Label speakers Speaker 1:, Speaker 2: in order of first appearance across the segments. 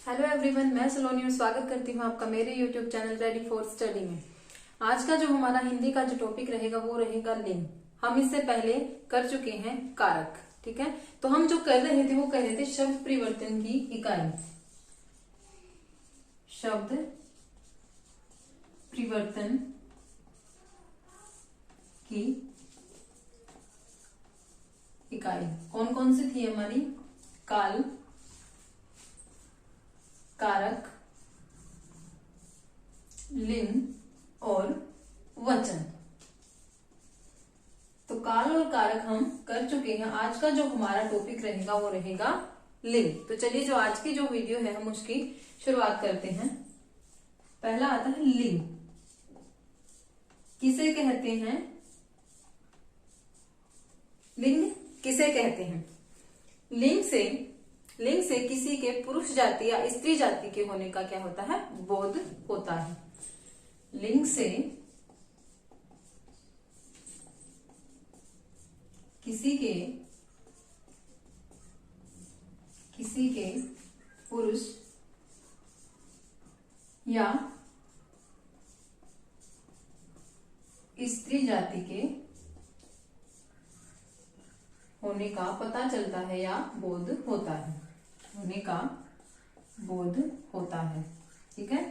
Speaker 1: Hello everyone, मैं सलोनी और स्वागत करती हूँ आपका मेरे YouTube channel ready for study में। आज का जो हमारा हिंदी का जो टॉपिक रहेगा वो रहेगा लिंग। हम इससे पहले कर चुके हैं कारक। ठीक है, तो हम जो कर रहे थे वो कह रहे थे शब्द परिवर्तन की इकाई। शब्द परिवर्तन की इकाई कौन कौन सी थी हमारी? काल, कारक, लिंग और वचन। तो काल और कारक हम कर चुके हैं। आज का जो हमारा टॉपिक रहेगा वो रहेगा लिंग। तो चलिए, जो आज की जो वीडियो है हम उसकी शुरुआत करते हैं। पहला आता है लिंग। किसे कहते हैं? लिंग किसे कहते हैं? लिंग से किसी के पुरुष जाति या स्त्री जाति के होने का क्या होता है? बोध होता है। लिंग से किसी के पुरुष या स्त्री जाति के होने का पता चलता है या बोध होता है। होने का बोध होता है। ठीक है,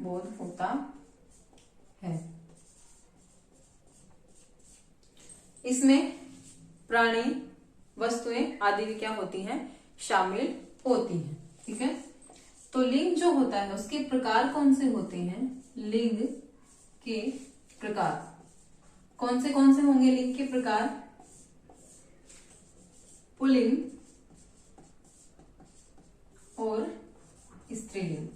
Speaker 1: बोध होता है। इसमें प्राणी, वस्तुएं आदि भी क्या होती हैं? शामिल होती हैं। ठीक है, तो लिंग जो होता है उसके प्रकार कौन से होते हैं? लिंग के प्रकार कौन से होंगे? लिंग के प्रकार पुल्लिंग और स्त्रीलिंग।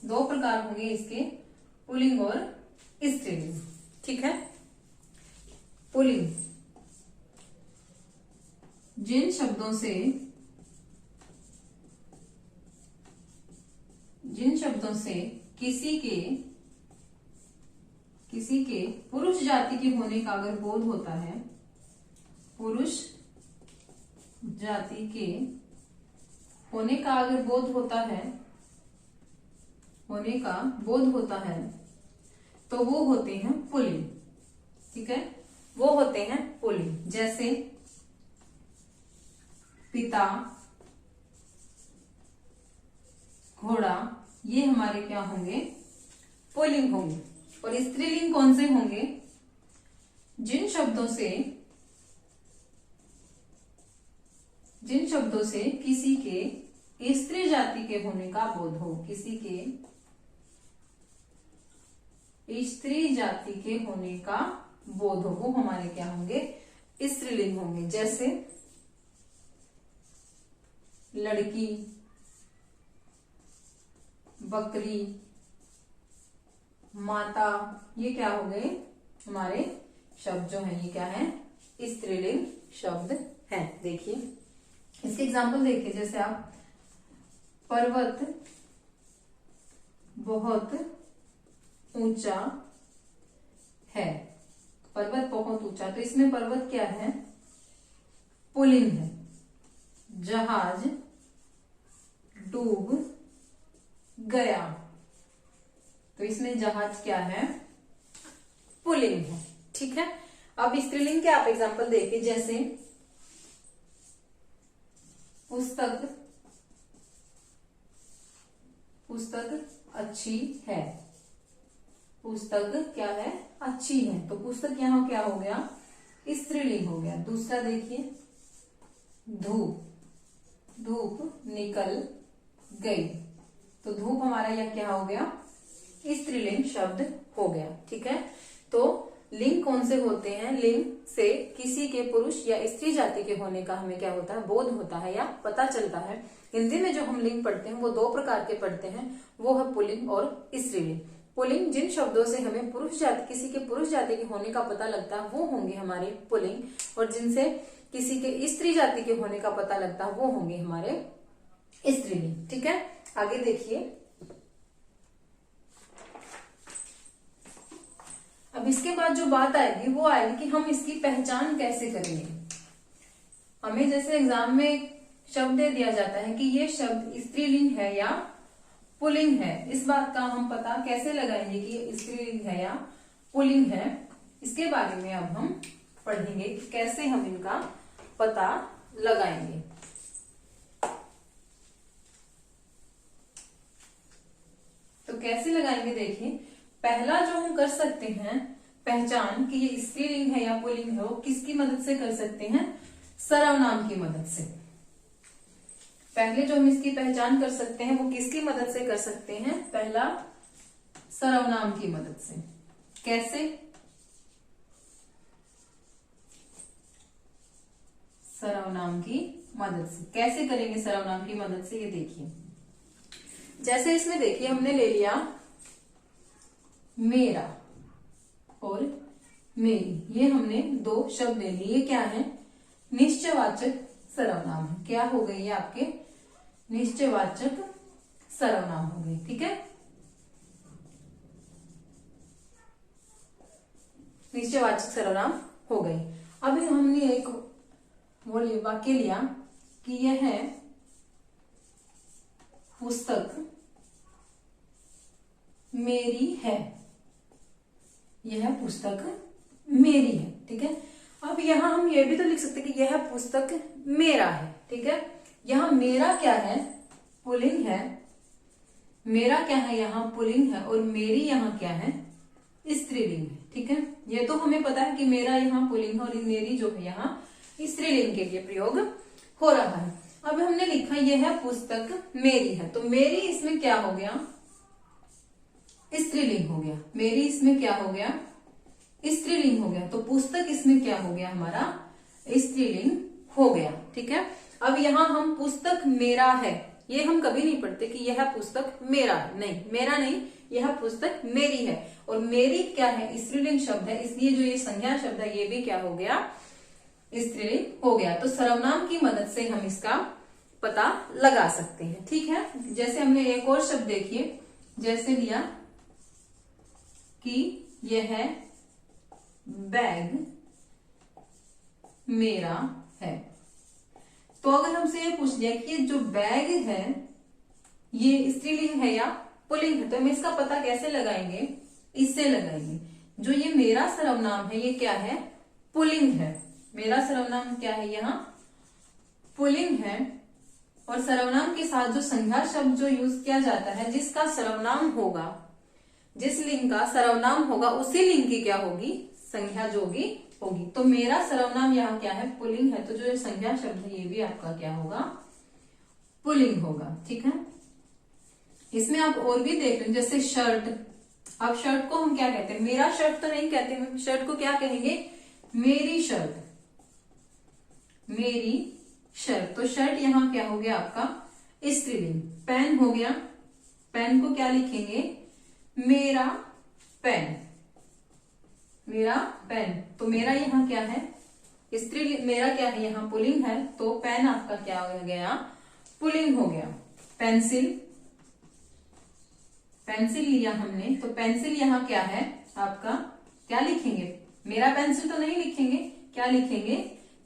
Speaker 1: दो प्रकार होंगे इसके, पुल्लिंग और स्त्रीलिंग। ठीक है, पुल्लिंग जिन शब्दों से किसी के पुरुष जाति के होने का अगर बोध होता है, पुरुष जाति के होने का अगर बोध होता है, तो वो होते हैं पुल्लिंग। ठीक है, वो होते हैं पुल्लिंग। जैसे पिता, घोड़ा, ये हमारे क्या होंगे? पुल्लिंग होंगे। और स्त्रीलिंग कौन से होंगे? जिन शब्दों से किसी के स्त्री जाति के होने का बोध हो, किसी के स्त्री जाति के होने का बोध हो, वो हमारे क्या होंगे? स्त्रीलिंग होंगे। जैसे लड़की, बकरी, माता, ये क्या हो गए? हमारे शब्द जो हैं ये क्या है? स्त्रीलिंग शब्द हैं। देखिए इसके एग्जाम्पल देखिए। जैसे आप पर्वत बहुत ऊंचा है। पर्वत बहुत ऊंचा, तो इसमें पर्वत क्या है? पुल्लिंग है। जहाज डूब गया, तो इसमें जहाज क्या है? पुल्लिंग है। ठीक है, अब स्त्रीलिंग के आप एग्जांपल देखिए। जैसे पुस्तक अच्छी है। पुस्तक क्या है? अच्छी है। तो पुस्तक यहाँ क्या हो गया? स्त्रीलिंग हो गया। दूसरा देखिए, धूप निकल गई, तो धूप हमारा यह क्या हो गया? स्त्रीलिंग शब्द हो गया। ठीक है, तो लिंग कौन से होते हैं? लिंग से किसी के पुरुष या स्त्री जाति के होने का हमें क्या होता है? बोध होता है या पता चलता है। हिंदी में जो हम लिंग पढ़ते हैं वो दो प्रकार के पढ़ते हैं, वो है पुल्लिंग और स्त्रीलिंग। पुल्लिंग जिन शब्दों से हमें किसी के पुरुष जाति के होने का पता लगता है वो होंगे हमारे पुल्लिंग, और जिनसे किसी के स्त्री जाति के होने का पता लगता है वो होंगे हमारे स्त्रीलिंग। ठीक है, आगे देखिए। अब इसके बाद जो बात आएगी वो आएगी कि हम इसकी पहचान कैसे करेंगे। हमें जैसे एग्जाम में शब्द दे दिया जाता है कि ये शब्द स्त्रीलिंग है या पुल्लिंग है, इस बात का हम पता कैसे लगाएंगे कि ये स्त्रीलिंग है या पुल्लिंग है, इसके बारे में अब हम पढ़ेंगे कि कैसे हम इनका पता लगाएंगे। तो कैसे लगाएंगे, देखिए पहला जो हम कर सकते हैं पहचान कि ये स्त्रीलिंग है या पुल्लिंग है, वो किसकी मदद से कर सकते हैं, सर्वनाम की मदद से। पहले जो हम इसकी पहचान कर सकते हैं वो किसकी मदद से कर सकते हैं, पहला सर्वनाम की मदद से। कैसे, सर्वनाम की मदद से। कैसे करेंगे सर्वनाम की मदद से, ये देखिए जैसे इसमें देखिए हमने ले लिया मेरा और मेरी, ये हमने दो शब्द ले लिए। ये क्या है, निश्चयवाचक सर्वनाम है। क्या हो गई, ये आपके निश्चयवाचक सर्वनाम हो गए। ठीक है, निश्चयवाचक सर्वनाम हो गए। अभी हमने एक वो वाक्य लिया कि यह पुस्तक मेरी है, यह पुस्तक मेरी है। ठीक है, अब यहां हम ये भी तो लिख सकते हैं कि यह पुस्तक मेरा है। ठीक है, यहां मेरा क्या है, पुल्लिंग है। मेरा क्या है यहाँ पुल्लिंग है, और मेरी यहाँ क्या है, स्त्रीलिंग है। ठीक है, ये तो हमें पता है कि मेरा यहाँ पुल्लिंग है और मेरी जो है यहाँ स्त्रीलिंग के लिए प्रयोग हो रहा है। अब हमने लिखा यह पुस्तक मेरी है, तो मेरी इसमें क्या हो गया, स्त्रीलिंग हो गया। मेरी इसमें क्या हो गया, स्त्रीलिंग हो गया। तो पुस्तक इसमें क्या हो गया, हमारा स्त्रीलिंग हो गया। ठीक है, अब यहाँ हम पुस्तक मेरा है, ये हम कभी नहीं पढ़ते कि यह पुस्तक मेरा है, नहीं, मेरा नहीं, यह पुस्तक मेरी है। और मेरी क्या है, स्त्रीलिंग शब्द है, इसलिए जो ये संज्ञा शब्द है ये भी क्या हो गया, स्त्रीलिंग हो गया। तो सर्वनाम की मदद से हम इसका पता लगा सकते हैं। ठीक है, जैसे हमने एक और शब्द देखिए, जैसे लिया कि यह बैग मेरा है। तो अगर हमसे ये पूछ लिया कि ये जो बैग है ये स्त्रीलिंग है या पुल्लिंग है, तो हम इसका पता कैसे लगाएंगे, इससे लगाएंगे। जो ये मेरा सर्वनाम है ये क्या है, पुल्लिंग है। मेरा सर्वनाम क्या है, यहाँ पुल्लिंग है। और सर्वनाम के साथ जो संज्ञा शब्द जो यूज किया जाता है, जिसका सर्वनाम होगा, जिस लिंग का सर्वनाम होगा उसी लिंग की क्या होगी, संज्ञा जो होगी। तो मेरा सर्वनाम यहाँ क्या है, पुल्लिंग है। तो जो संज्ञा शब्द है ये भी आपका क्या होगा, पुल्लिंग होगा। ठीक है, इसमें आप और भी देख लें, जैसे शर्ट। अब शर्ट को हम क्या कहते हैं, मेरा शर्ट तो नहीं कहते, शर्ट को क्या कहेंगे, मेरी शर्ट, मेरी शर्ट। तो शर्ट यहाँ क्या हो गया आपका स्त्रीलिंग। पेन हो गया, पेन को क्या लिखेंगे, मेरा पेन, मेरा पेन। तो मेरा यहाँ क्या है, स्त्रीलिंग, मेरा क्या है यहाँ पुल्लिंग है, तो पेन आपका क्या हो गया, पुल्लिंग हो गया। पेंसिल, पेंसिल लिया हमने, तो पेंसिल यहाँ क्या है आपका, क्या लिखेंगे, मेरा पेंसिल तो नहीं लिखेंगे, क्या लिखेंगे,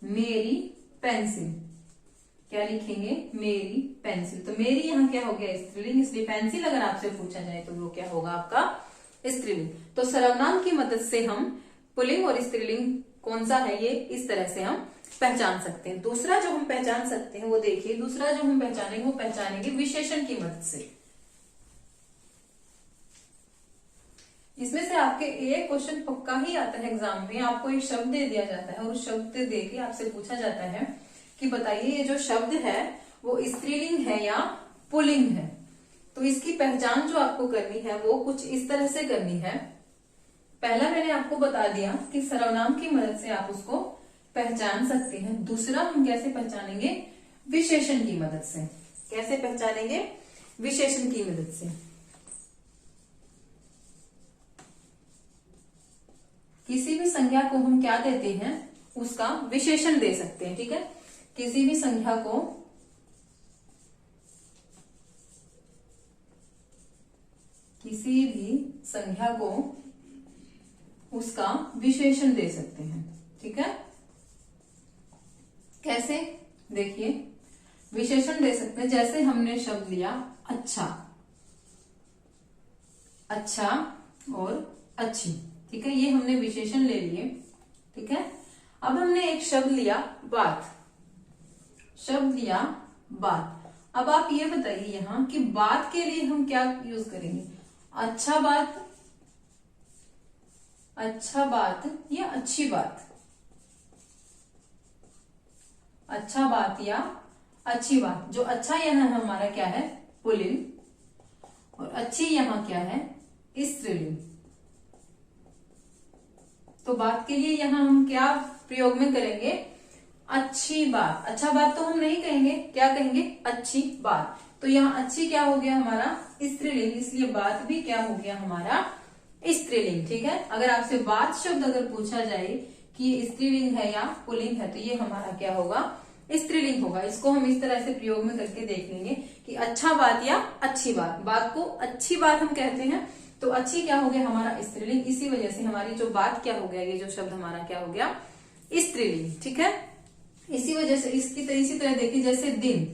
Speaker 1: मेरी पेंसिल। क्या लिखेंगे, मेरी पेंसिल। तो मेरी यहाँ क्या हो गया, स्त्रीलिंग, इसलिए पेंसिल अगर आपसे पूछा जाए तो वो क्या होगा आपका स्त्रीलिंग। तो सर्वनाम की मदद से हम पुल्लिंग और स्त्रीलिंग कौन सा है ये इस तरह से हम पहचान सकते हैं। दूसरा जो हम पहचान सकते हैं वो देखिए, दूसरा जो हम पहचानेंगे वो पहचानेंगे विशेषण की मदद से। इसमें से आपके एक क्वेश्चन पक्का ही आता है एग्जाम में, आपको एक शब्द दे दिया जाता है और उस शब्द दे के आपसे पूछा जाता है कि बताइए ये जो शब्द है वो स्त्रीलिंग है या पुल्लिंग है। तो इसकी पहचान जो आपको करनी है वो कुछ इस तरह से करनी है। पहला मैंने आपको बता दिया कि सर्वनाम की मदद से आप उसको पहचान सकते हैं। दूसरा हम कैसे पहचानेंगे, विशेषण की मदद से। कैसे पहचानेंगे, विशेषण की मदद से। किसी भी संख्या को हम क्या देते हैं, उसका विशेषण दे सकते हैं। ठीक है, किसी भी संख्या को उसका विशेषण दे सकते हैं। ठीक है, कैसे, देखिए विशेषण दे सकते हैं, जैसे हमने शब्द लिया अच्छा, अच्छा और अच्छी, ठीक है, ये हमने विशेषण ले लिए, ठीक है। अब हमने एक शब्द लिया बात, शब्द लिया बात। अब आप ये बताइए यहां कि बात के लिए हम क्या यूज करेंगे, अच्छा बात, अच्छा बात या अच्छी बात, अच्छा बात या अच्छी बात। जो अच्छा यहाँ हमारा क्या है, पुल्लिंग, और अच्छी यहाँ क्या है, स्त्रीलिंग। तो बात के लिए यहाँ हम क्या प्रयोग में करेंगे, अच्छी बात। अच्छा बात तो हम नहीं कहेंगे, क्या कहेंगे, अच्छी बात। तो यहाँ अच्छी क्या हो गया हमारा, स्त्रीलिंग, इसलिए बात भी क्या हो गया हमारा, स्त्रीलिंग, ठीक है। अगर आपसे बात शब्द अगर पूछा जाए कि ये स्त्रीलिंग है या पुल्लिंग है, तो ये हमारा क्या होगा, स्त्रीलिंग होगा। इसको हम इस तरह से प्रयोग में करके देख लेंगे कि अच्छा बात या अच्छी बात। बात को अच्छी बात हम कहते हैं, तो अच्छी क्या हो गया हमारा, स्त्रीलिंग। इसी वजह से हमारी जो बात क्या हो गया, ये जो शब्द हमारा क्या हो गया, स्त्रीलिंग, ठीक है। इसी वजह से इसी तरह देखिए, जैसे दिन,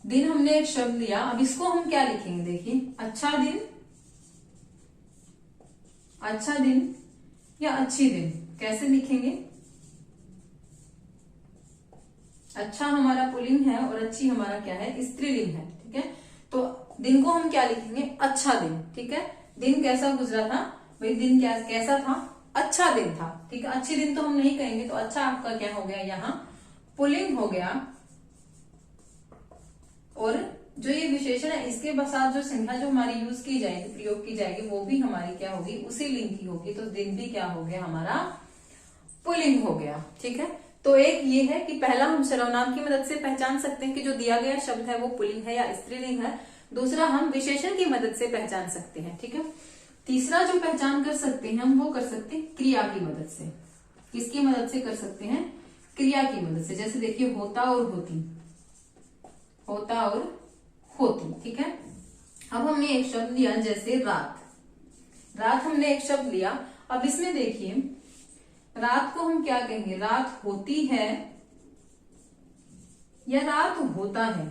Speaker 1: दिन हमने एक शब्द लिया, अब इसको हम क्या लिखेंगे, देखिए अच्छा दिन, अच्छा दिन या अच्छी दिन, कैसे लिखेंगे, अच्छा हमारा पुल्लिंग है और अच्छी हमारा क्या है, स्त्रीलिंग है, ठीक है। तो दिन को हम क्या लिखेंगे, अच्छा दिन, ठीक है। दिन कैसा गुजरा था भाई, दिन कैसा था, अच्छा दिन था, ठीक है। अच्छी दिन तो हम नहीं कहेंगे, तो अच्छा आपका क्या हो गया, यहाँ पुल्लिंग हो गया। और जो ये विशेषण है, इसके साथ जो संख्या जो हमारी यूज की जाएगी, प्रयोग की जाएगी, वो भी हमारी क्या होगी, उसी लिंग की होगी। तो दिन भी क्या हो गया हमारा, पुल्लिंग हो गया, ठीक है। तो एक ये है कि पहला हम सर्वनाम की मदद से पहचान सकते हैं कि जो दिया गया शब्द है वो पुल्लिंग है या स्त्रीलिंग है। दूसरा हम विशेषण की मदद से पहचान सकते हैं, ठीक है। तीसरा जो पहचान कर सकते हैं हम, वो कर सकते हैं क्रिया की मदद से। किसकी मदद से कर सकते हैं, क्रिया की मदद से। जैसे देखिए होता और होती, होता और होती, ठीक है। अब हमने एक शब्द लिया, जैसे रात, रात हमने एक शब्द लिया। अब इसमें देखिए रात को हम क्या कहेंगे, रात होती है या रात होता है,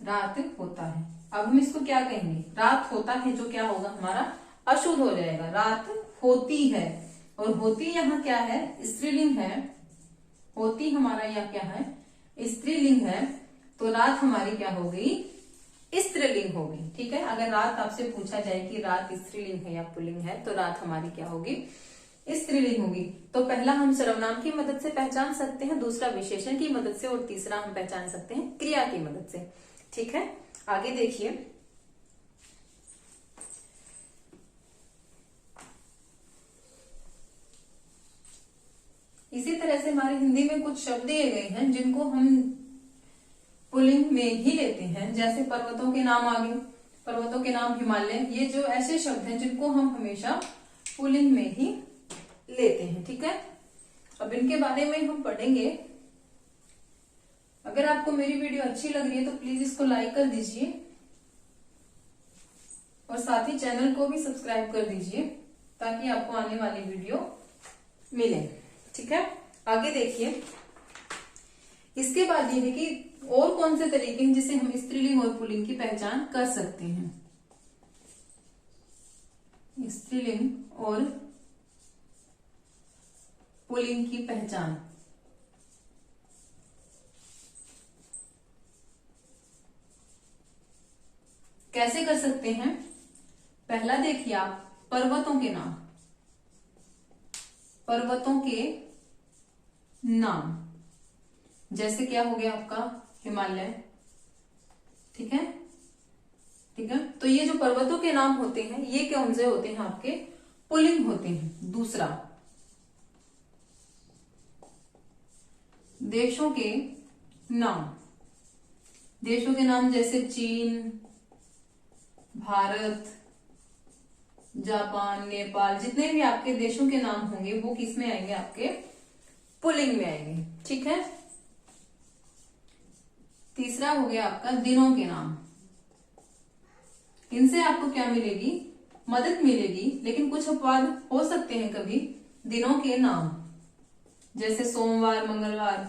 Speaker 1: रात होता है। अब हम इसको क्या कहेंगे, रात होता है, जो क्या होगा हमारा अशुद्ध हो जाएगा। रात होती है, और होती यहाँ क्या है, स्त्रीलिंग है, होती हमारा यह क्या है, स्त्रीलिंग है। तो रात हमारी क्या हो गई, स्त्रीलिंग होगी, ठीक है। अगर रात आपसे पूछा जाए कि रात स्त्रीलिंग है या पुल्लिंग है, तो रात हमारी क्या होगी, स्त्रीलिंग होगी। तो पहला हम सर्वनाम की मदद से पहचान सकते हैं, दूसरा विशेषण की मदद से, और तीसरा हम पहचान सकते हैं क्रिया की मदद से, ठीक है। आगे देखिए, इसी तरह से हमारे हिंदी में कुछ शब्द दिए गए हैं जिनको हम पुल्लिंग में ही लेते हैं। जैसे पर्वतों के नाम आ गए, पर्वतों के नाम हिमालय, ये जो ऐसे शब्द हैं जिनको हम हमेशा पुल्लिंग में ही लेते हैं, ठीक है। अब इनके बारे में हम पढ़ेंगे। अगर आपको मेरी वीडियो अच्छी लग रही है तो प्लीज इसको लाइक कर दीजिए, और साथ ही चैनल को भी सब्सक्राइब कर दीजिए, ताकि आपको आने वाली वीडियो मिले, ठीक है। आगे देखिए, इसके बाद ये है कि और कौन से तरीके हैं जिसे हम स्त्रीलिंग और पुल्लिंग की पहचान कर सकते हैं। स्त्रीलिंग और पुल्लिंग की पहचान कैसे कर सकते हैं। पहला देखिए आप, पर्वतों के नाम, पर्वतों के नाम, जैसे क्या हो गया आपका हिमालय, ठीक है, ठीक है। तो ये जो पर्वतों के नाम होते हैं, ये कौन से होते हैं, आपके पुल्लिंग होते हैं। दूसरा, देशों के नाम, देशों के नाम जैसे चीन, भारत, जापान, नेपाल, जितने भी आपके देशों के नाम होंगे वो किस में आएंगे, आपके पुल्लिंग में आएंगे, ठीक है। तीसरा हो गया आपका दिनों के नाम। इनसे आपको क्या मिलेगी, मदद मिलेगी, लेकिन कुछ अपवाद हो सकते हैं कभी। दिनों के नाम, जैसे सोमवार, मंगलवार,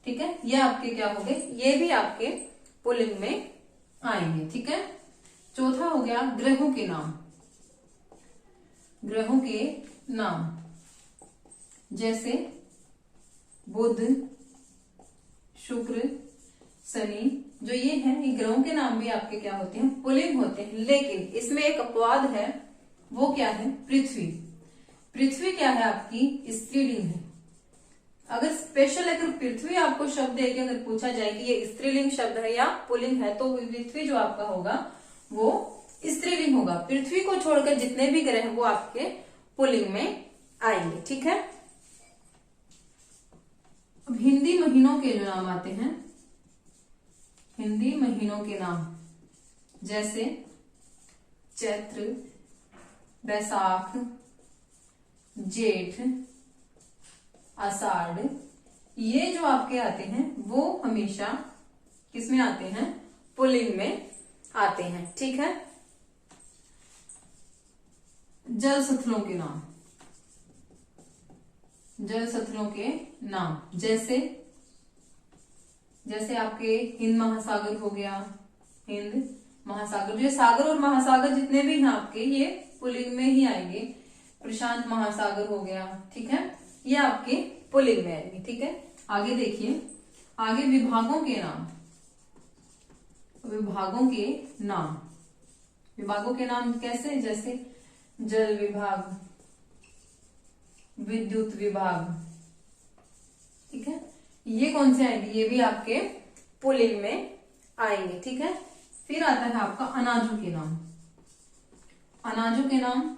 Speaker 1: ठीक है, ये आपके क्या हो गए, ये भी आपके पुल्लिंग में आएंगे, ठीक है। चौथा हो गया ग्रहों के नाम। ग्रहों के नाम जैसे बुध, शुक्र, शनि, जो ये हैं, ये ग्रहों के नाम भी आपके क्या होते हैं, पुल्लिंग होते हैं। लेकिन इसमें एक अपवाद है, वो क्या है, पृथ्वी। पृथ्वी क्या है आपकी, स्त्रीलिंग है। अगर स्पेशल अगर पृथ्वी आपको शब्द देके अगर पूछा जाए कि ये स्त्रीलिंग शब्द है या पुल्लिंग है, तो पृथ्वी जो आपका होगा वो स्त्रीलिंग होगा। पृथ्वी को छोड़कर जितने भी ग्रह हैं वो आपके पुल्लिंग में आएंगे, ठीक है। अब हिंदी महीनों के जो नाम आते हैं, हिंदी महीनों के नाम जैसे चैत्र, बैसाख, जेठ, आषाढ़, ये जो आपके आते हैं वो हमेशा किसमें आते हैं, पुल्लिंग में आते हैं, ठीक है। जल स्थलों के नाम, जल स्थलों के नाम जैसे आपके हिंद महासागर हो गया, हिंद महासागर, जो सागर और महासागर जितने भी हैं आपके ये पुल्लिंग में ही आएंगे। प्रशांत महासागर हो गया, ठीक है, ये आपके पुल्लिंग में आएंगे, ठीक है। आगे देखिए, आगे विभागों के नाम। विभागों के नाम, विभागों के नाम कैसे, जैसे जल विभाग, विद्युत विभाग, ठीक है, ये कौन से आएंगे, ये भी आपके पुल्लिंग में आएंगे, ठीक है। फिर आता है आपका अनाजों के नाम। अनाजों के नाम,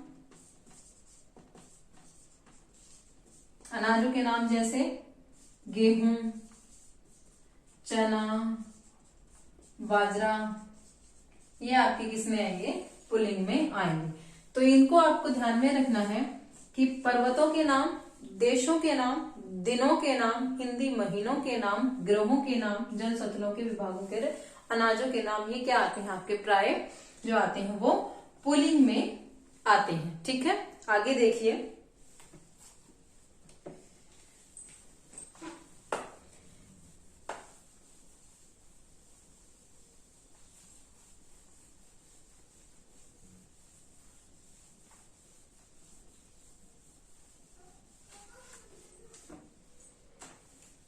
Speaker 1: अनाजों के नाम जैसे गेहूं, चना, बाजरा, ये आपके किस में आएंगे, पुल्लिंग में आएंगे। तो इनको आपको ध्यान में रखना है कि पर्वतों के नाम, देशों के नाम, दिनों के नाम, हिंदी महीनों के नाम, ग्रहों के नाम, जल स्थलों के, विभागों के, अनाजों के नाम, ये क्या आते हैं आपके, प्राय जो आते हैं वो पुल्लिंग में आते हैं, ठीक है। आगे देखिए,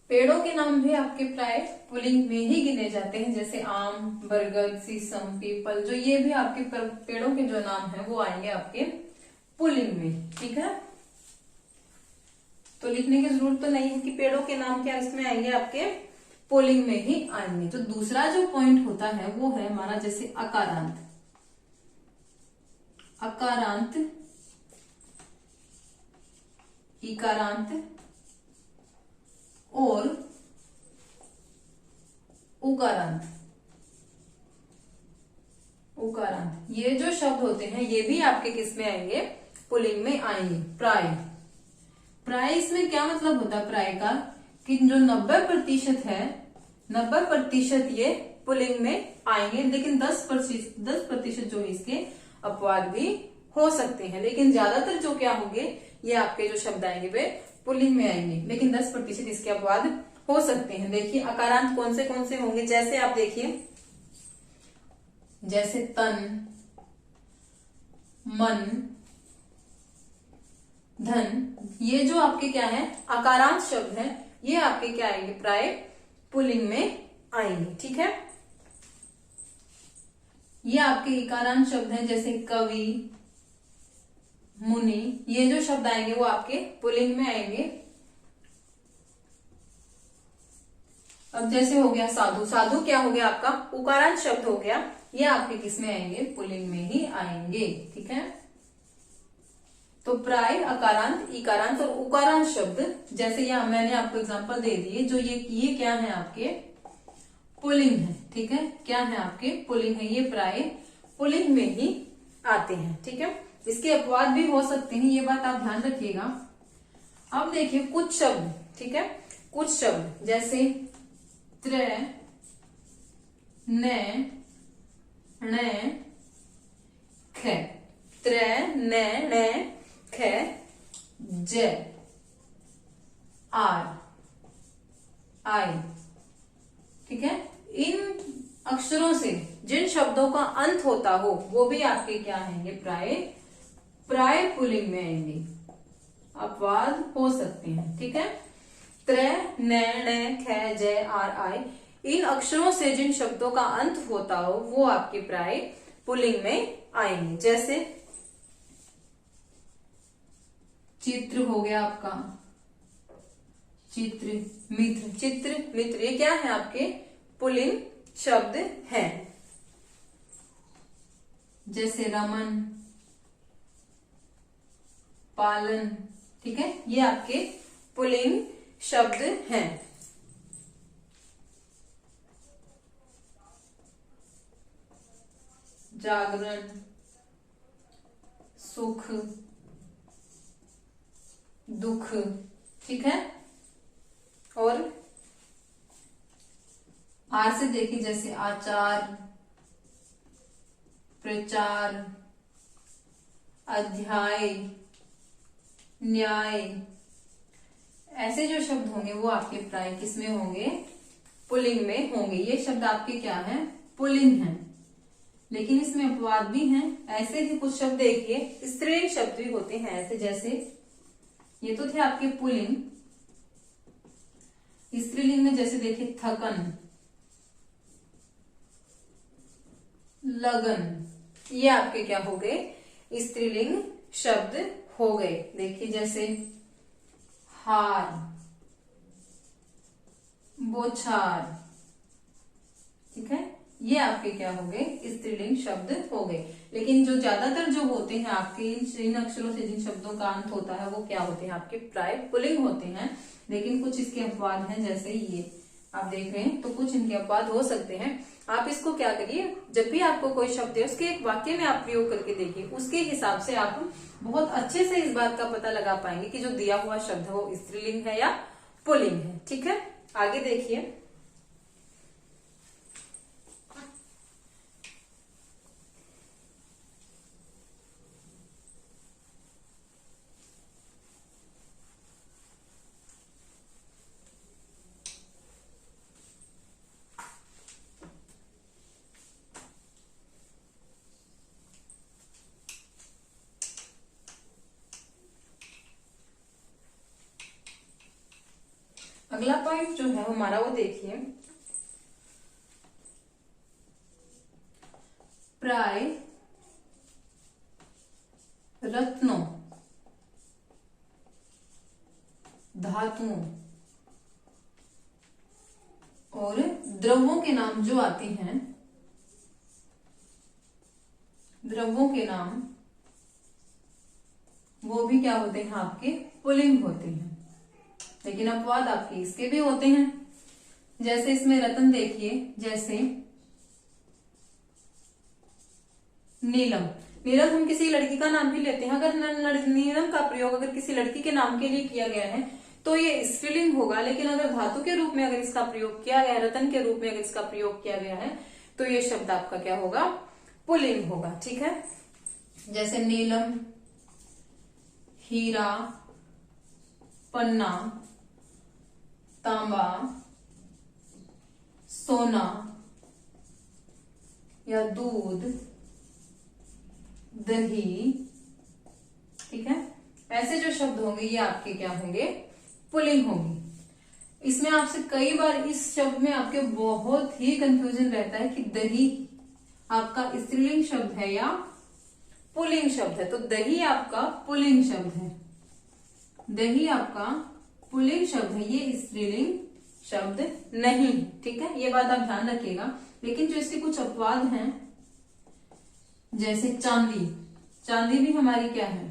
Speaker 1: पेड़ों के नाम भी आपके प्राय पुल्लिंग में ही गिने जाते हैं, जैसे आम, बरगद, शीशम, पीपल, जो ये भी आपके पेड़ों के जो नाम है वो आएंगे आपके पुल्लिंग में, ठीक है। तो लिखने की जरूरत तो नहीं है कि पेड़ों के नाम क्या इसमें आएंगे, आपके पुल्लिंग में ही आएंगे। तो दूसरा जो पॉइंट होता है वो है हमारा जैसे अकारांत। अकारांत, इकारांत और उकारांत। उकारांत, ये जो शब्द होते हैं ये भी आपके किस में आएंगे, पुल्लिंग में आएंगे। प्राय, प्राय इसमें क्या मतलब होता है प्राय का, कि जो 90% है, 90% ये पुल्लिंग में आएंगे, लेकिन 10% जो इसके अपवाद भी हो सकते हैं, लेकिन ज्यादातर जो क्या होंगे, ये आपके जो शब्द आएंगे वे पुल्लिंग में आएंगे, लेकिन 10% इसके अपवाद हो सकते हैं। देखिए अकारांत कौन से होंगे, जैसे आप देखिए, जैसे तन, मन, धन, ये जो आपके क्या है अकारांत शब्द है, ये आपके क्या आएंगे, प्राय पुल्लिंग में आएंगे, ठीक है। ये आपके इकारांत शब्द हैं, जैसे कवि, मुनि, ये जो शब्द आएंगे वो आपके पुल्लिंग में आएंगे। अब जैसे हो गया साधु, साधु क्या हो गया आपका उकारांत शब्द हो गया, ये आपके किस में आएंगे, पुल्लिंग में ही आएंगे, ठीक है। तो प्राय, अकारांत, इकारांत और उकारांत शब्द, जैसे यहाँ मैंने आपको एग्जांपल दे दिए, जो ये क्या है आपके पुल्लिंग है, ठीक है, क्या है आपके पुल्लिंग है, ये प्राय पुल्लिंग में ही आते हैं, ठीक है। इसके अपवाद भी हो सकते हैं, ये बात आप ध्यान रखिएगा। अब देखिए कुछ शब्द, ठीक है, कुछ शब्द जैसे त्र, न, ण, ख, त्र, न, ख, ज, आर आई, ठीक है। इन अक्षरों से जिन शब्दों का अंत होता हो वो भी आपके क्या आएंगे, प्राय पुल्लिंग में आएंगे, अपवाद हो सकते हैं, ठीक है। त्रय, न, ख, जय, आर, आई, इन अक्षरों से जिन शब्दों का अंत होता हो वो आपके प्राय पुल्लिंग में आएंगे। जैसे चित्र हो गया आपका, चित्र, मित्र, चित्र, मित्र, ये क्या है आपके पुल्लिंग शब्द हैं। जैसे रमन, पालन, ठीक है, ये आपके पुल्लिंग शब्द हैं। जागरण, सुख, दुख, ठीक है। और आर से देखिए, जैसे आचार, प्रचार, अध्याय, न्याय, ऐसे जो शब्द होंगे वो आपके प्राय किसमें होंगे, पुल्लिंग में होंगे। ये शब्द आपके क्या हैं, पुल्लिंग हैं, लेकिन इसमें अपवाद भी हैं। ऐसे भी कुछ शब्द देखिए स्त्रीलिंग शब्द भी होते हैं ऐसे, जैसे ये तो थे आपके पुल्लिंग। स्त्रीलिंग में जैसे देखिए थकन, लगन, ये आपके क्या हो गए, स्त्रीलिंग शब्द हो गए। देखिए जैसे हार, बोछार, ठीक है, ये आपके क्या हो गए, स्त्रीलिंग शब्द हो गए। लेकिन जो ज्यादातर जो होते हैं आपके इन अक्षरों से जिन शब्दों का अंत होता है वो क्या होते हैं, आपके प्राय पुल्लिंग होते हैं। लेकिन कुछ इसके अपवाद हैं, जैसे ये आप देख रहे हैं, तो कुछ इनके अपवाद हो सकते हैं। आप इसको क्या करिए, जब भी आपको कोई शब्द है उसके एक वाक्य में आप प्रयोग करके देखिए, उसके हिसाब से आप बहुत अच्छे से इस बात का पता लगा पाएंगे कि जो दिया हुआ शब्द है वो स्त्रीलिंग है या पुल्लिंग है, ठीक है। आगे देखिए, अगला पॉइंट जो है हमारा वो देखिए, प्राय रत्नों, धातुओं और द्रव्यों के नाम जो आते हैं, द्रव्यों के नाम वो भी क्या होते हैं, आपके पुल्लिंग होते हैं। लेकिन अपवाद आपके इसके भी होते हैं। जैसे इसमें रत्न देखिए, जैसे नीलम, नीलम हम किसी लड़की का नाम भी लेते हैं। अगर नीलम का प्रयोग अगर किसी लड़की के नाम के लिए किया गया है तो ये स्त्रीलिंग होगा। लेकिन अगर धातु के रूप में अगर इसका प्रयोग किया गया है, रत्न के रूप में अगर इसका प्रयोग किया गया है, तो ये शब्द आपका क्या होगा, पुल्लिंग होगा, ठीक है। जैसे नीलम, हीरा, पन्ना, तांबा, सोना या दूध, दही, ठीक है। ऐसे जो शब्द होंगे ये आपके क्या होंगे, पुल्लिंग होंगे। इसमें आपसे कई बार इस शब्द में आपके बहुत ही कंफ्यूजन रहता है कि दही आपका स्त्रीलिंग शब्द है या पुल्लिंग शब्द है। तो दही आपका पुल्लिंग शब्द है, दही आपका पुल्लिंग शब्द है, ये स्त्रीलिंग शब्द नहीं, ठीक है। ये बात आप ध्यान रखिएगा। लेकिन जो इसके कुछ अपवाद हैं, जैसे चांदी, चांदी भी हमारी क्या है,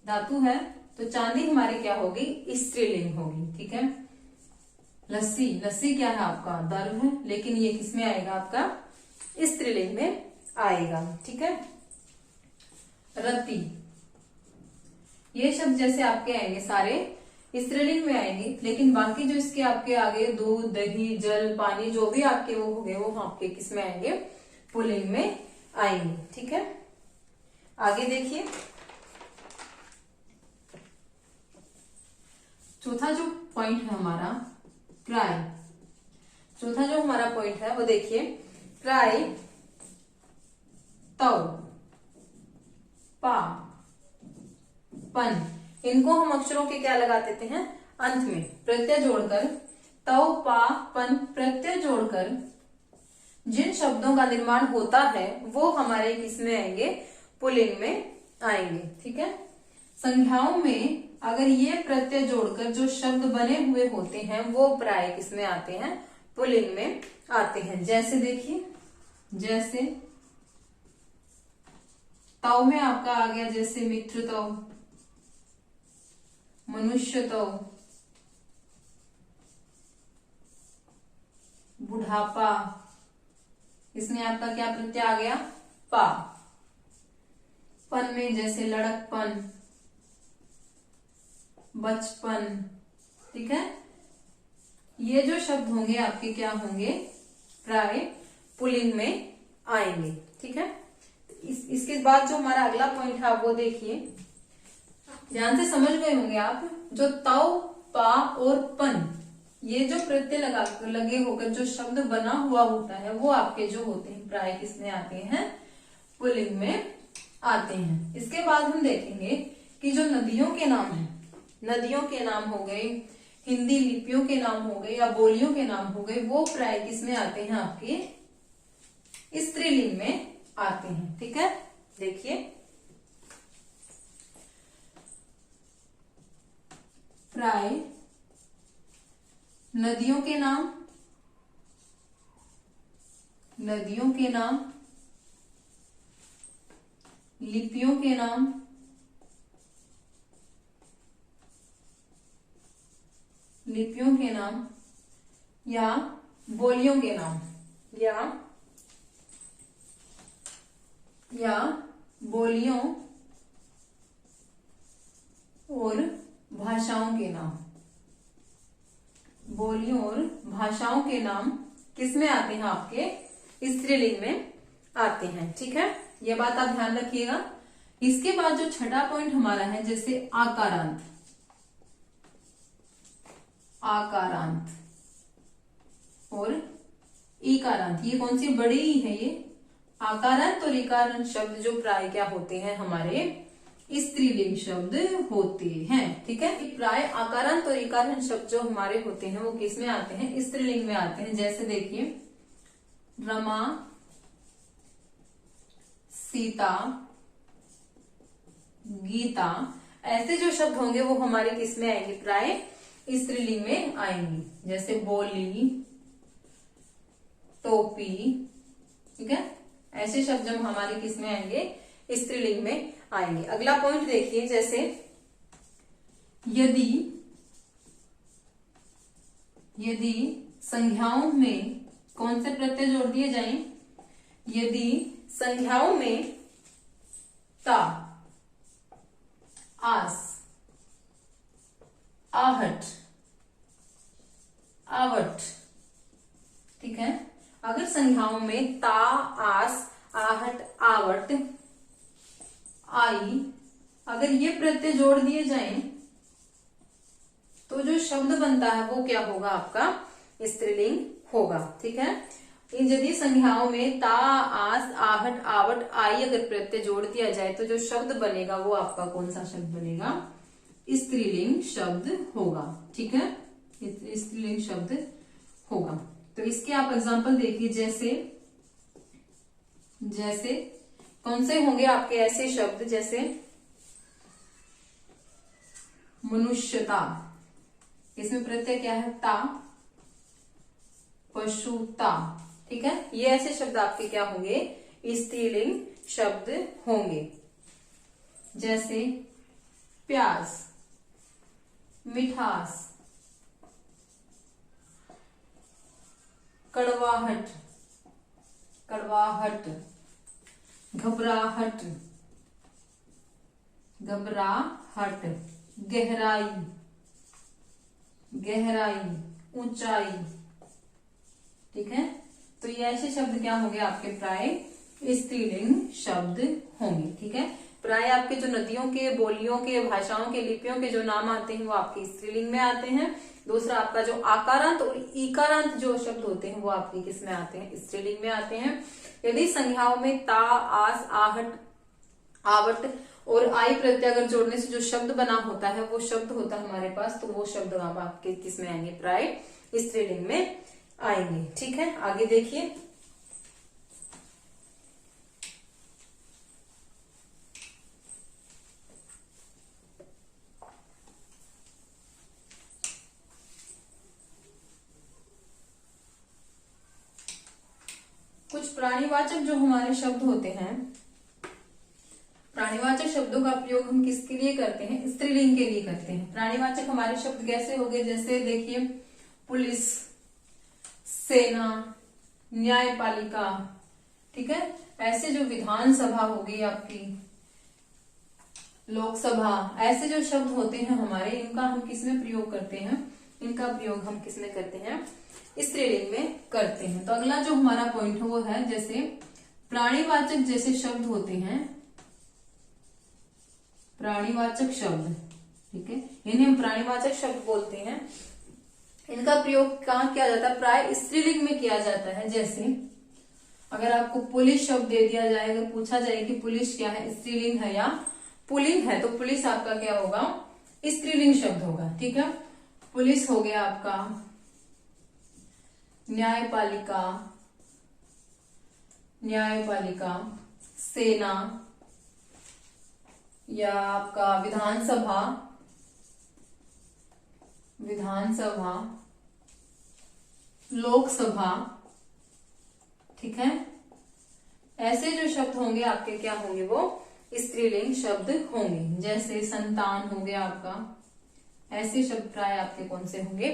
Speaker 1: धातु है, तो चांदी हमारी क्या होगी, स्त्रीलिंग होगी, ठीक है। लस्सी, लस्सी क्या है आपका, दर्भ है, लेकिन ये किसमें आएगा, आपका स्त्रीलिंग में आएगा, ठीक है। रति, ये शब्द जैसे आपके आएंगे सारे स्त्रीलिंग में आएंगे, लेकिन बाकी जो इसके आपके आगे दूध, दही, जल, पानी जो भी आपके वो हो गए वो आपके किसमें आएंगे, पुल्लिंग में आएंगे, ठीक है। आगे देखिए, चौथा जो पॉइंट है हमारा प्राय, चौथा जो हमारा पॉइंट है वो देखिए प्राय, तौ, पा, पन, इनको हम अक्षरों के क्या लगा देते हैं अंत में प्रत्यय जोड़कर, तौ पा पन प्रत्यय जोड़कर जिन शब्दों का निर्माण होता है वो हमारे किसमें आएंगे पुल्लिंग में आएंगे। ठीक है, संख्याओं में अगर ये प्रत्यय जोड़कर जो शब्द बने हुए होते हैं वो प्राय किसमें आते हैं पुल्लिंग में आते हैं। जैसे देखिए, जैसे तौ में आपका आ गया जैसे मित्र तौ, मनुष्य तौ, बुढ़ापा, इसमें आपका क्या प्रत्यय आ गया पा। पन में जैसे लड़कपन, बचपन। ठीक है, ये जो शब्द होंगे आपके क्या होंगे प्राय पुल्लिंग में आएंगे। ठीक है, इसके बाद जो हमारा अगला पॉइंट है वो देखिए, ध्यान से समझ गए होंगे आप। जो तौ, पा और पन, ये जो प्रत्यय लगे होकर जो शब्द बना हुआ होता है वो आपके जो होते हैं प्राय किसमें आते हैं पुल्लिंग में आते हैं। इसके बाद हम देखेंगे कि जो नदियों के नाम हैं, नदियों के नाम हो गए, हिंदी लिपियों के नाम हो गए या बोलियों के नाम हो गए, वो प्राय किसमें आते हैं आपके स्त्रीलिंग में आते हैं। ठीक है, देखिए प्राय नदियों के नाम, नदियों के नाम, लिपियों के नाम, लिपियों के नाम या बोलियों के नाम या बोलियों और भाषाओं के नाम, बोलियों और भाषाओं के नाम किसमें आते हैं आपके स्त्रीलिंग में आते हैं। ठीक है, ये बात आप ध्यान रखिएगा। इसके बाद जो छठा पॉइंट हमारा है जैसे आकारांत, आकारांत और इकारांत, ये कौन सी बड़ी ही है ये आकारांत और इकारांत शब्द जो प्राय क्या होते हैं हमारे स्त्रीलिंग शब्द होते हैं। ठीक है, प्राय आकारांत और इकारांत शब्द जो हमारे होते हैं वो किस में आते हैं स्त्रीलिंग में आते हैं। जैसे देखिए रमा, सीता, गीता, ऐसे जो शब्द होंगे वो हमारे किस में आएंगे प्राय स्त्रीलिंग में आएंगे। जैसे बोली, टोपी। ठीक है, ऐसे शब्द जब हमारे किस में आएंगे स्त्रीलिंग में आएंगे। अगला पॉइंट देखिए, जैसे यदि, यदि संज्ञाओं में कौन से प्रत्यय जोड़ दिए जाएं, यदि संज्ञाओं में ता, आस, आहट, आवट। ठीक है, अगर संज्ञाओं में ता, आस, आहट, आवट, आई, अगर ये प्रत्यय जोड़ दिए जाएं तो जो शब्द बनता है वो क्या होगा आपका स्त्रीलिंग होगा। ठीक है, यदि संज्ञाओं में ता, आस, आहट, आवट, आई अगर प्रत्यय जोड़ दिया जाए तो जो शब्द बनेगा वो आपका कौन सा शब्द बनेगा स्त्रीलिंग शब्द होगा। ठीक है, स्त्रीलिंग शब्द होगा। तो इसके आप एग्जांपल देखिए, जैसे जैसे कौन से होंगे आपके ऐसे शब्द, जैसे मनुष्यता, इसमें प्रत्यय क्या है ता, पशुता। ठीक है, ये ऐसे शब्द आपके क्या होंगे स्त्रीलिंग शब्द होंगे। जैसे प्यास, मिठास, कड़वाहट, कड़वाहट, घबराहट, घबराहट, गहराई, गहराई, ऊंचाई। ठीक है, तो ये ऐसे शब्द क्या होंगे आपके प्राय स्त्रीलिंग शब्द होंगे। ठीक है, प्राय आपके जो नदियों के, बोलियों के, भाषाओं के, लिपियों के जो नाम आते हैं वो आपके स्त्रीलिंग में आते हैं। दूसरा आपका जो आकारांत और इकारांत जो शब्द होते हैं वो आपके किस में आते हैं, स्त्रीलिंग में आते हैं। यदि संज्ञाओं में ता, आस, आहट, आवट और आई प्रत्यय अगर जोड़ने से जो शब्द बना होता है वो शब्द होता है हमारे पास, तो वो शब्द अब आपके किस में आएंगे, प्राय स्त्रीलिंग में आएंगे। ठीक है, आगे देखिए। कुछ प्राणीवाचक जो हमारे शब्द होते हैं, प्राणीवाचक शब्दों का प्रयोग हम किसके लिए करते हैं, स्त्रीलिंग के लिए करते हैं। प्राणीवाचक हमारे शब्द कैसे हो गए, जैसे देखिए पुलिस, सेना, न्यायपालिका, ठीक है। ऐसे जो विधानसभा होगी आपकी, लोकसभा, ऐसे जो शब्द होते हैं हमारे, इनका हम किस में प्रयोग करते हैं, इनका प्रयोग हम किस में करते हैं, स्त्रीलिंग में करते हैं। तो अगला जो हमारा पॉइंट है वो है जैसे प्राणीवाचक जैसे शब्द होते हैं, प्राणीवाचक शब्द, ठीक है, इन्हें हम प्राणीवाचक शब्द बोलते हैं। इनका प्रयोग कहाँ किया जाता है, प्राय स्त्रीलिंग में किया जाता है। जैसे अगर आपको पुलिस शब्द दे दिया जाए, अगर पूछा जाए कि पुलिस क्या है, स्त्रीलिंग है या पुल्लिंग है, तो पुलिस आपका क्या होगा, स्त्रीलिंग शब्द होगा। ठीक है, पुलिस हो गया आपका, न्यायपालिका, न्यायपालिका, सेना, या आपका विधानसभा, विधानसभा, लोकसभा, ठीक है। ऐसे जो शब्द होंगे आपके क्या होंगे, वो स्त्रीलिंग शब्द होंगे। जैसे संतान हो गया आपका, ऐसे शब्द प्राय आपके कौन से होंगे,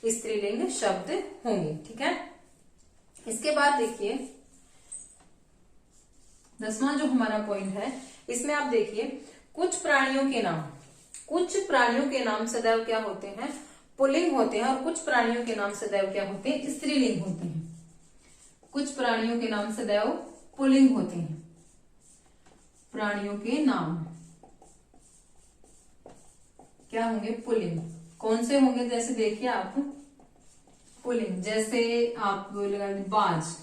Speaker 1: स्त्रीलिंग शब्द होंगे। ठीक है, इसके बाद देखिए 10वां जो हमारा पॉइंट है, इसमें आप देखिए कुछ प्राणियों के नाम, कुछ प्राणियों के नाम सदैव क्या होते हैं, पुल्लिंग होते हैं, और कुछ प्राणियों के नाम सदैव क्या होते हैं, स्त्रीलिंग होते हैं। कुछ प्राणियों के नाम सदैव पुल्लिंग होते हैं, प्राणियों के नाम क्या होंगे, पुल्लिंग। कौन से होंगे, जैसे देखिए आप पुल्लिंग, जैसे आप लगा बाज,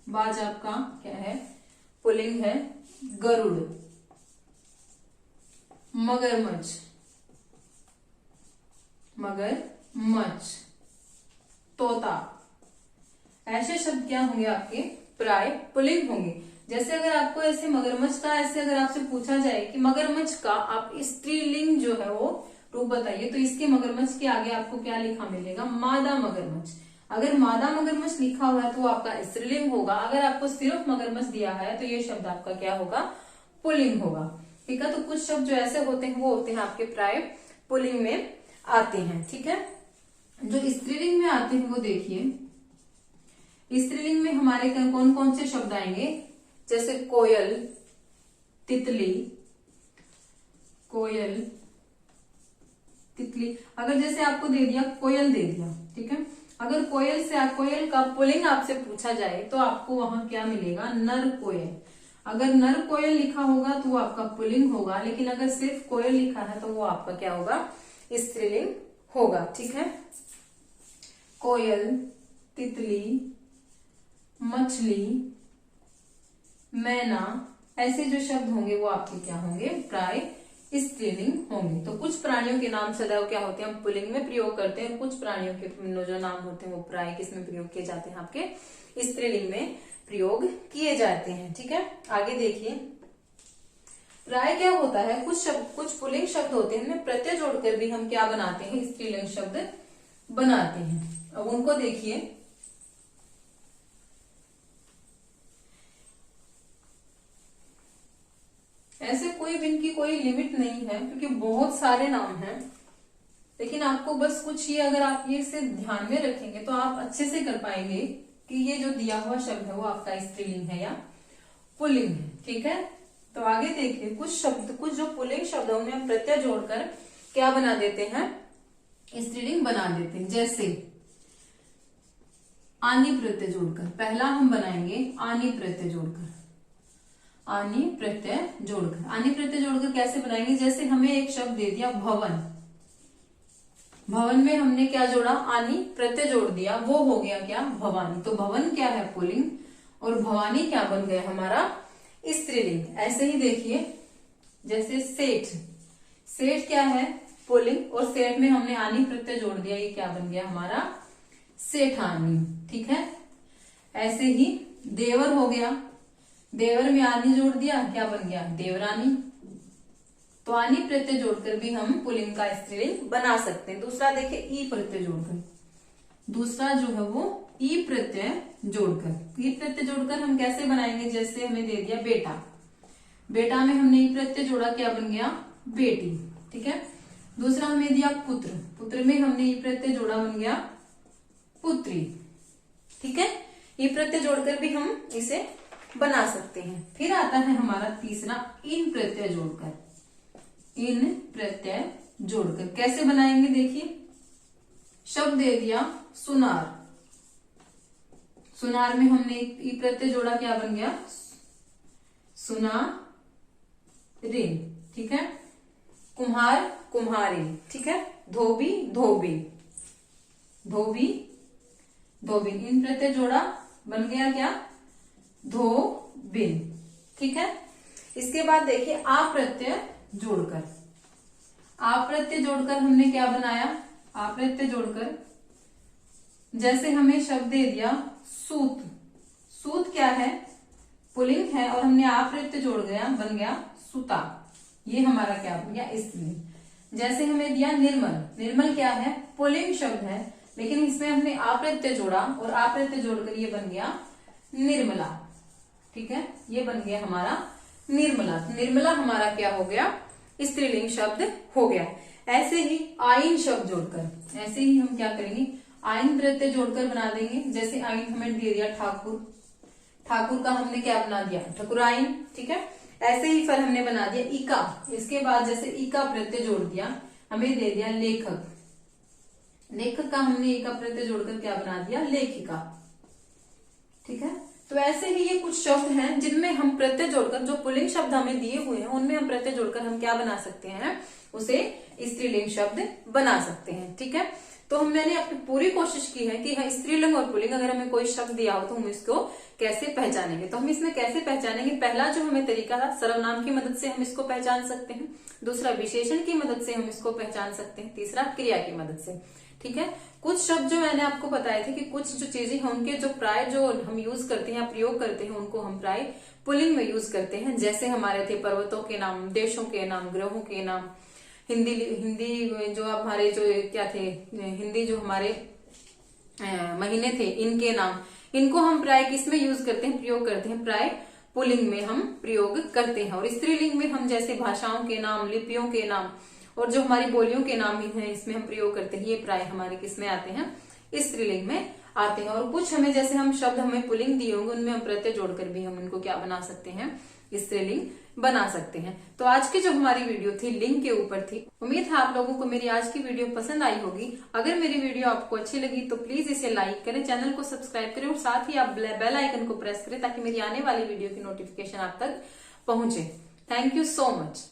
Speaker 1: बाज आपका क्या है, पुल्लिंग है। गरुड़, मगरमच्छ, मगरमच्छ, तोता, ऐसे शब्द क्या होंगे आपके, प्राय पुल्लिंग होंगे। जैसे अगर आपको ऐसे मगरमच्छ का, ऐसे अगर आपसे पूछा जाए कि मगरमच्छ का आप स्त्रीलिंग जो है वो रूप बताइए, तो इसके मगरमच्छ के आगे आपको क्या लिखा मिलेगा, मादा मगरमच्छ। अगर मादा मगरमच्छ लिखा हुआ है तो आपका स्त्रीलिंग होगा। अगर आपको सिर्फ मगरमच्छ दिया है तो ये शब्द आपका क्या होगा, पुल्लिंग होगा। ठीक है, तो कुछ शब्द जो ऐसे होते हैं वो होते हैं आपके प्राय पुल्लिंग में आते हैं। ठीक है, जो स्त्रीलिंग में आते हैं वो देखिए, स्त्रीलिंग में हमारे कौन कौन से शब्द आएंगे, जैसे कोयल, तितली, कोयल, तितली। अगर जैसे आपको दे दिया कोयल दे दिया, ठीक है, अगर कोयल से कोयल का पुल्लिंग आपसे पूछा जाए तो आपको वहां क्या मिलेगा, नर कोयल। अगर नर कोयल लिखा होगा तो वो आपका पुल्लिंग होगा, लेकिन अगर सिर्फ कोयल लिखा है तो वो आपका क्या होगा, स्त्रीलिंग होगा। ठीक है, कोयल, तितली, मछली, मैना, ऐसे जो शब्द होंगे वो आपके क्या होंगे, प्राय स्त्रीलिंग होंगे। तो कुछ प्राणियों के नाम सदैव क्या होते हैं, हम पुल्लिंग में प्रयोग करते हैं, कुछ प्राणियों के जो नाम होते हैं वो प्राय किस में प्रयोग किए जाते हैं, आपके स्त्रीलिंग में प्रयोग किए जाते हैं। ठीक है, आगे देखिए प्राय क्या होता है, कुछ शब्द, कुछ पुल्लिंग शब्द होते हैं, इनमें प्रत्यय जोड़कर भी हम क्या बनाते हैं, स्त्रीलिंग शब्द बनाते हैं। अब उनको देखिए, ऐसे कोई भी इनकी कोई लिमिट नहीं है, क्योंकि बहुत सारे नाम हैं, लेकिन आपको बस कुछ ये, अगर आप ये से ध्यान में रखेंगे तो आप अच्छे से कर पाएंगे कि ये जो दिया हुआ शब्द है वो आपका स्त्रीलिंग है या पुल्लिंग है। ठीक है, तो आगे देखिए कुछ शब्द, कुछ जो पुल्लिंग शब्द है उन्हें प्रत्यय जोड़कर क्या बना देते हैं, स्त्रीलिंग बना देते हैं। जैसे आनी प्रत्यय जोड़कर, पहला हम बनाएंगे आनी प्रत्यय जोड़कर, आनी प्रत्यय जोड़कर। आनी प्रत्यय जोड़कर कैसे बनाएंगे, जैसे हमें एक शब्द दे दिया भवन, भवन में हमने क्या जोड़ा, आनी प्रत्यय जोड़ दिया, वो हो गया क्या, भवानी। तो भवन क्या है, पुल्लिंग, और भवानी क्या बन गया हमारा, स्त्रीलिंग। ऐसे ही देखिए जैसे सेठ, सेठ क्या है, पुल्लिंग, और सेठ में हमने आनी प्रत्यय जोड़ दिया, ये क्या बन गया हमारा, सेठानी। ठीक है। ऐसे ही देवर हो गया, देवर में आनी जोड़ दिया, क्या बन गया, देवरानी। तो आनी प्रत्यय जोड़कर भी हम पुल्लिंग का स्त्रीलिंग बना सकते हैं। दूसरा देखिए ई प्रत्यय जोड़कर, दूसरा जो है वो ई प्रत्यय जोड़कर। ई प्रत्यय जोड़कर हम कैसे बनाएंगे, जैसे हमें दे दिया बेटा, बेटा में हमने ई प्रत्यय जोड़ा, क्या बन गया, बेटी। ठीक है। दूसरा हमें दिया पुत्र, पुत्र में हमने ई प्रत्यय जोड़ा, बन गया पुत्री। ठीक है। ई प्रत्यय जोड़कर भी हम इसे बना सकते हैं। फिर आता है हमारा तीसरा इन प्रत्यय जोड़कर। इन प्रत्यय जोड़कर कैसे बनाएंगे, देखिए शब्द दे दिया सुनार, सुनार में हमने ई प्रत्यय जोड़ा, क्या बन गया, सुनारिन। ठीक है। कुम्हार, कुम्हारिन। ठीक है। धोबी, धोबी, धोबी, धोबिन। इन प्रत्यय जोड़ा, बन गया क्या, धोबिन। ठीक है। इसके बाद देखिए आ प्रत्यय जोड़कर, आ प्रत्यय जोड़कर हमने क्या बनाया, आ प्रत्यय जोड़कर जैसे हमें शब्द दे दिया सूत, सूत क्या है, पुल्लिंग है, और हमने आ प्रत्यय जोड़ गया, बन गया सुता। ये हमारा क्या बन गया, स्त्रीलिंग। जैसे हमें दिया निर्मल, निर्मल क्या है, पुल्लिंग शब्द है, लेकिन इसमें हमने आ प्रत्यय जोड़ा, और आ प्रत्यय जोड़कर ये बन गया निर्मला। ठीक है। ये बन गया हमारा निर्मला। निर्मला हमारा क्या हो गया, स्त्रीलिंग शब्द हो गया। ऐसे ही आइन शब्द जोड़कर, ऐसे ही हम क्या करेंगे, आइन प्रत्यय जोड़कर बना देंगे। जैसे आइन हमें दे दिया ठाकुर, ठाकुर का हमने क्या बना दिया, ठकुराइन। ठीक है। ऐसे ही फिर हमने बना दिया इका, इसके बाद जैसे इका प्रत्यय जोड़ दिया, हमें दे दिया लेखक, लेखक का हमने इका प्रत्यय जोड़कर क्या बना दिया, लेखिका। ठीक है। तो ऐसे ही ये कुछ शब्द हैं जिनमें हम प्रत्यय जोड़कर, जो पुल्लिंग शब्द हमें दिए हुए हैं उनमें हम प्रत्यय जोड़कर हम क्या बना सकते हैं, उसे स्त्रीलिंग शब्द बना सकते हैं। ठीक है। तो मैंने अपनी पूरी कोशिश की है कि स्त्रीलिंग और पुल्लिंग अगर हमें कोई शब्द दिया हो तो हम इसको कैसे पहचानेंगे। तो हम इसमें कैसे पहचानेंगे, पहला जो हमें तरीका था, सर्वनाम की मदद से हम इसको पहचान सकते हैं। दूसरा विशेषण की मदद से हम इसको पहचान सकते हैं। तीसरा क्रिया की मदद से। ठीक है। कुछ शब्द जो मैंने आपको बताए थे कि कुछ जो चीजें हैं उनके जो प्राय जो हम यूज करते हैं या प्रयोग करते हैं, उनको हम प्राय पुल्लिंग में यूज करते हैं। जैसे हमारे थे पर्वतों के नाम, देशों के नाम, ग्रहों के नाम, हिंदी जो हमारे जो क्या थे, हिंदी जो हमारे महीने थे, इनके नाम, इनको हम प्राय किसमें यूज करते हैं, प्रयोग करते हैं, प्राय पुल्लिंग में हम प्रयोग करते हैं। और स्त्रीलिंग में हम जैसे भाषाओं के नाम, लिपियों के नाम, और जो हमारी बोलियों के नाम ही हैं, इसमें हम प्रयोग करते हैं। ये प्राय हमारे किसमें आते हैं, स्त्रीलिंग में आते हैं। और कुछ हमें जैसे हम शब्द हमें पुल्लिंग दिए होंगे, उनमें हम प्रत्यय जोड़कर भी हम इनको क्या बना सकते हैं, स्त्रीलिंग बना सकते हैं। तो आज की जो हमारी वीडियो थी लिंग के ऊपर थी। उम्मीद है आप लोगों को मेरी आज की वीडियो पसंद आई होगी। अगर मेरी वीडियो आपको अच्छी लगी तो प्लीज इसे लाइक करें, चैनल को सब्सक्राइब करें, और साथ ही आप बेल आइकन को प्रेस करें ताकि मेरी आने वाली वीडियो की नोटिफिकेशन आप तक पहुंचे। Thank you so much.